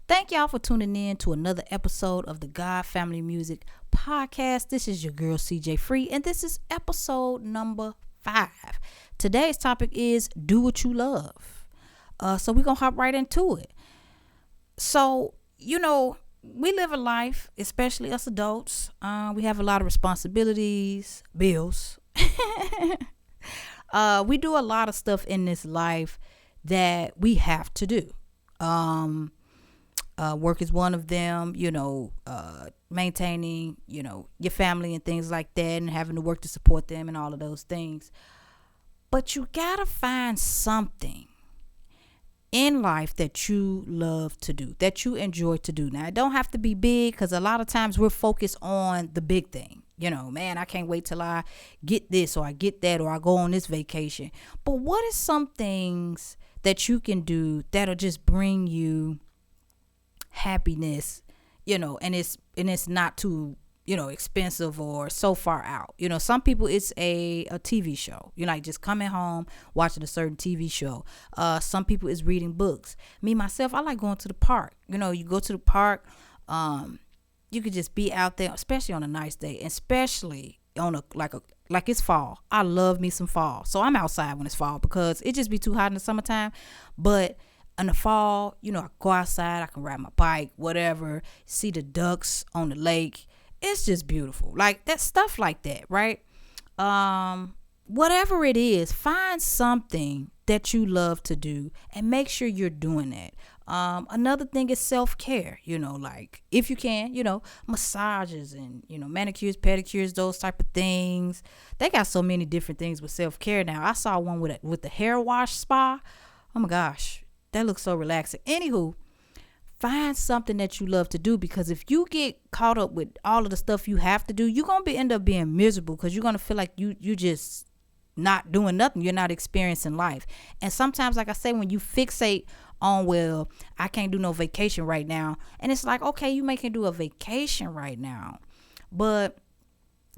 Thank y'all for tuning in to another episode of the God Family Music Podcast. This is your girl CjFree, and this is episode number 5. Today's topic is do what you love. So we're going to hop right into it. So, we live a life, especially us adults. We have a lot of responsibilities, bills. We do a lot of stuff in this life that we have to do. Work is one of them, maintaining, your family and things like that, and having to work to support them and all of those things. But you gotta find something in life that you love to do, that you enjoy to do. Now, it don't have to be big, because a lot of times we're focused on the big thing. Man, I can't wait till I get this or I get that or I go on this vacation. But what is some things that you can do that'll just bring you happiness, and it's not too, expensive or so far out. Some people it's a TV show, like just coming home, watching a certain TV show. Some people is reading books. Me, myself, I like going to the park. You go to the park, you could just be out there, especially on a nice day, especially on like it's fall. I love me some fall. So I'm outside when it's fall because it just be too hot in the summertime. But in the fall, I go outside, I can ride my bike, whatever, see the ducks on the lake. It's just beautiful. Like that stuff like that, right? Whatever it is, find something that you love to do and make sure you're doing it. Another thing is self-care, like if you can, massages and, manicures, pedicures, those type of things. They got so many different things with self-care now. I saw one with the hair wash spa. Oh my gosh. That looks so relaxing. Anywho, find something that you love to do, because if you get caught up with all of the stuff you have to do, you're going to end up being miserable, because you're going to feel like you just not doing nothing. You're not experiencing life. And sometimes, like I say, when you fixate on, well, I can't do no vacation right now. And it's like, okay, you may can do a vacation right now, but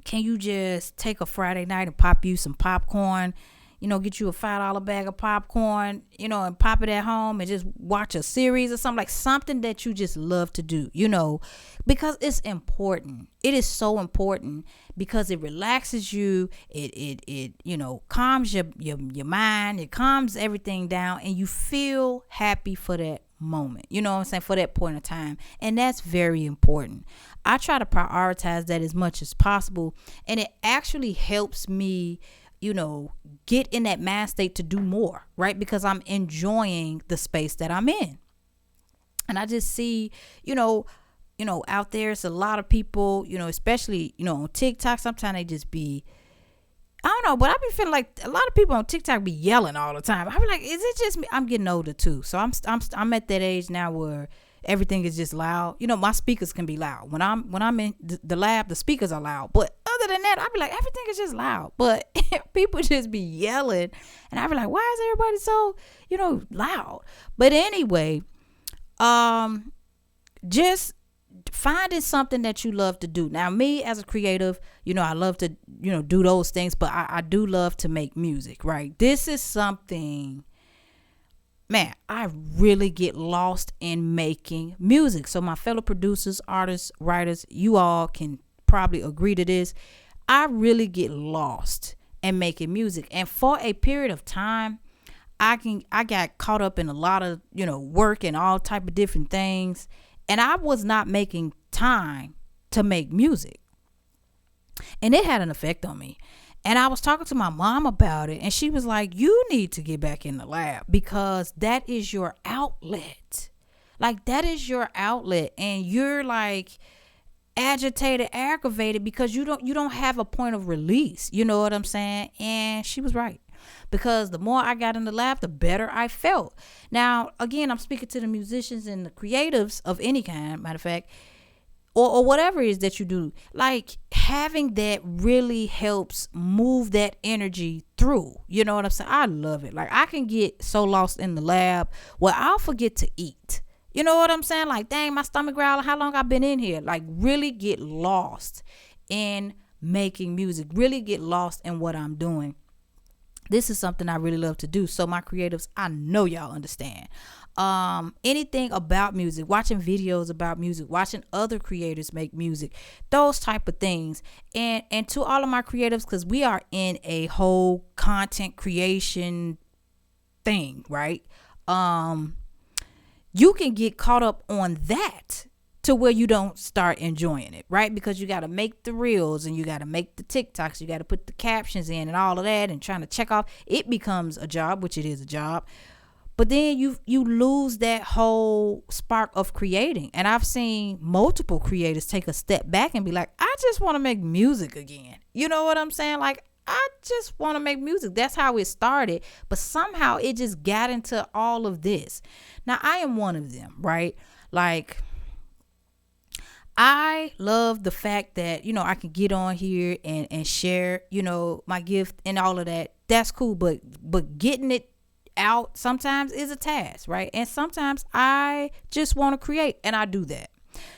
can you just take a Friday night and pop you some popcorn? Get you a $5 bag of popcorn, and pop it at home and just watch a series or something, like something that you just love to do, because it's important. It is so important because it relaxes you. It calms your mind. It calms everything down, and you feel happy for that moment. You know what I'm saying? For that point of time. And that's very important. I try to prioritize that as much as possible. And it actually helps me get in that mind state to do more, right? Because I'm enjoying the space that I'm in. And I just see, out there, it's a lot of people, especially, on TikTok, sometimes they just be, I don't know, but I be feeling like a lot of people on TikTok be yelling all the time. I be like, is it just me? I'm getting older too. So I'm at that age now where everything is just loud. My speakers can be loud. When I'm in the lab, the speakers are loud. But other than that, I be like, everything is just loud. But people just be yelling, and I be like, why is everybody so, loud? But anyway, just finding something that you love to do. Now, me as a creative, I love to, do those things, but I do love to make music, right? This is something, man, I really get lost in making music. So my fellow producers, artists, writers, you all can probably agree to this. I really get lost in making music. And for a period of time, I got caught up in a lot of, work and all type of different things. And I was not making time to make music. And it had an effect on me. And I was talking to my mom about it, and she was like, you need to get back in the lab, because that is your outlet. Like, that is your outlet. And you're like agitated, aggravated, because you don't have a point of release. You know what I'm saying? And she was right, because the more I got in the lab, the better I felt. Now, again, I'm speaking to the musicians and the creatives of any kind, matter of fact, or whatever it is that you do. Like, having that really helps move that energy through. You know what I'm saying? I love it. Like, I can get so lost in the lab where I'll forget to eat. You know what I'm saying? Like, dang, my stomach growling. How long I've been in here? Like, really get lost in making music. Really get lost in what I'm doing. This is something I really love to do. So my creatives, I know y'all understand. anything about music, watching videos about music, watching other creators make music, those type of things. And to all of my creatives, because we are in a whole content creation thing, right? You can get caught up on that to where you don't start enjoying it, right? Because you got to make the reels and you got to make the TikToks, you got to put the captions in and all of that, and trying to check off. It becomes a job, which it is a job. But then you lose that whole spark of creating. And I've seen multiple creators take a step back and be like, I just want to make music again. You know what I'm saying? Like, I just want to make music. That's how it started. But somehow it just got into all of this. Now, I am one of them, right? Like, I love the fact that, I can get on here and share, my gift and all of that. That's cool. But getting it out sometimes is a task, right? And sometimes I just want to create, and I do that.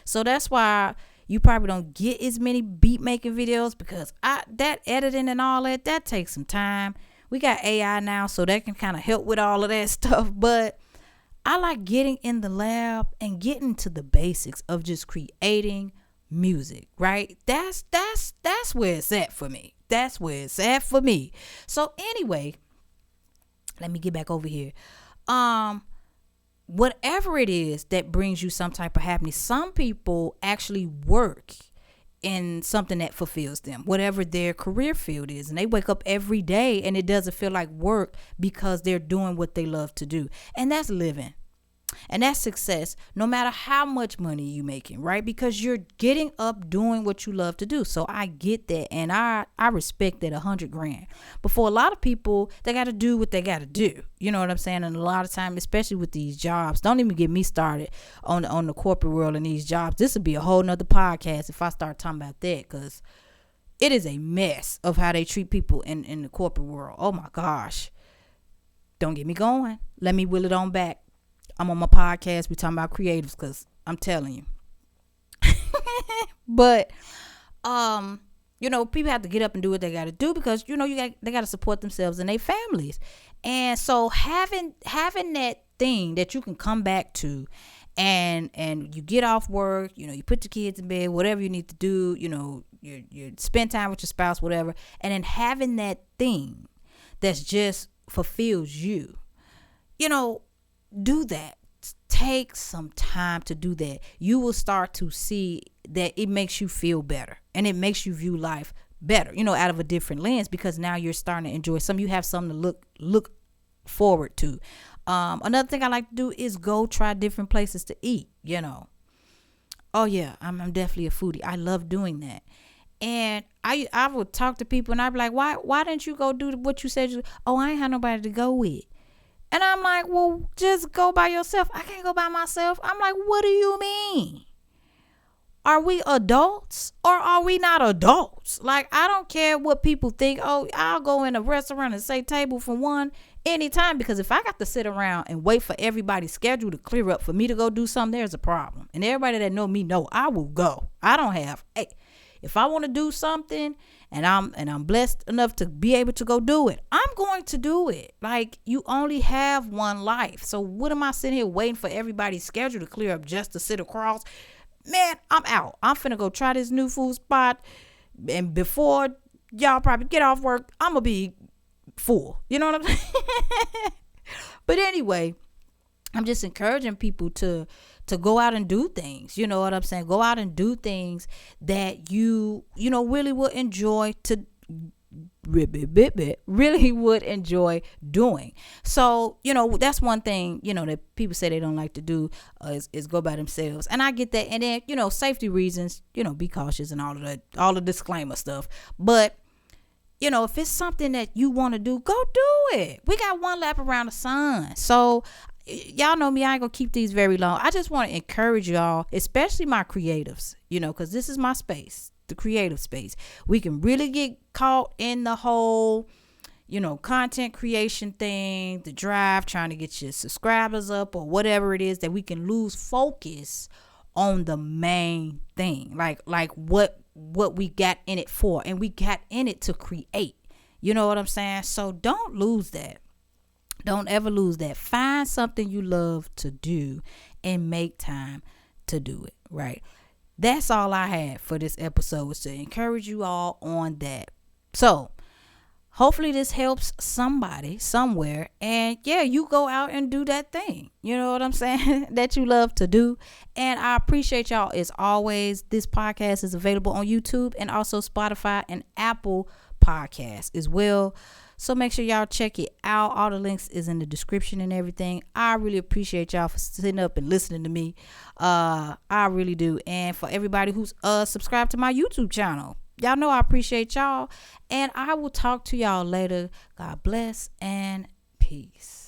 So that's why you probably don't get as many beat making videos, because that editing and all that takes some time. We got AI now, so that can kind of help with all of that stuff. But I like getting in the lab and getting to the basics of just creating music, right? That's where it's at for me. That's where it's at for me. So anyway, let me get back over here. Whatever it is that brings you some type of happiness, some people actually work in something that fulfills them, whatever their career field is, and they wake up every day and it doesn't feel like work because they're doing what they love to do. And that's living. And that's success, no matter how much money you're making, right? Because you're getting up doing what you love to do. So I get that, and I respect that 100 grand. But for a lot of people, they got to do what they got to do. You know what I'm saying? And a lot of time, especially with these jobs, don't even get me started on the corporate world and these jobs. This would be a whole nother podcast if I start talking about that, because it is a mess of how they treat people in the corporate world. Oh my gosh. Don't get me going. Let me wheel it on back. I'm on my podcast. We talking about creatives, because I'm telling you. But, people have to get up and do what they got to do, because, they got to support themselves and their families. And so having that thing that you can come back to, and you get off work, you put your kids in bed, whatever you need to do, you spend time with your spouse, whatever. And then having that thing that's just fulfills you, do that. Take some time to do that. You will start to see that it makes you feel better, and it makes you view life better, out of a different lens, because now you're starting to enjoy something. You have something to look forward to. Another thing I like to do is go try different places to eat. Oh yeah, I'm definitely a foodie. I love doing that. And I would talk to people and I'd be like, why didn't you go do what you said? Oh, I ain't had nobody to go with. And I'm like, well, just go by yourself. I can't go by myself. I'm like, what do you mean? Are we adults or are we not adults? Like, I don't care what people think. Oh, I'll go in a restaurant and say table for one anytime, because if I got to sit around and wait for everybody's schedule to clear up for me to go do something, there's a problem. And everybody that know me know I will go. I don't have, if I want to do something and I'm blessed enough to be able to go do it, I'm going to do it. Like, you only have one life. So what am I sitting here waiting for everybody's schedule to clear up just to sit across? Man, I'm out. I'm finna go try this new food spot. And before y'all probably get off work, I'm gonna be full. You know what I'm saying? But anyway, I'm just encouraging people to go out and do things. You know what I'm saying? Go out and do things that you really would enjoy really would enjoy doing. So, that's one thing, that people say they don't like to do is go by themselves. And I get that. And then, safety reasons, be cautious and all of that, all the disclaimer stuff. But, if it's something that you want to do, go do it. We got one lap around the sun. So y'all know me, I ain't gonna keep these very long. I just want to encourage y'all, especially my creatives, because this is my space, the creative space. We can really get caught in the whole, content creation thing, the drive, trying to get your subscribers up or whatever it is, that we can lose focus on the main thing, like what we got in it for. And we got in it to create. You know what I'm saying? So don't lose that. Don't ever lose that. Find something you love to do and make time to do it, right? That's all I had for this episode, was to encourage you all on that. So hopefully this helps somebody somewhere, and yeah, you go out and do that thing, you know what I'm saying, that you love to do. And I appreciate y'all as always. This podcast is available on YouTube and also Spotify and Apple Podcasts as well, so make sure y'all check it out. All the links is in the description and everything. I really appreciate y'all for sitting up and listening to me. I really do. And for everybody who's subscribed to my YouTube channel, y'all know I appreciate y'all. And I will talk to y'all later. God bless and peace.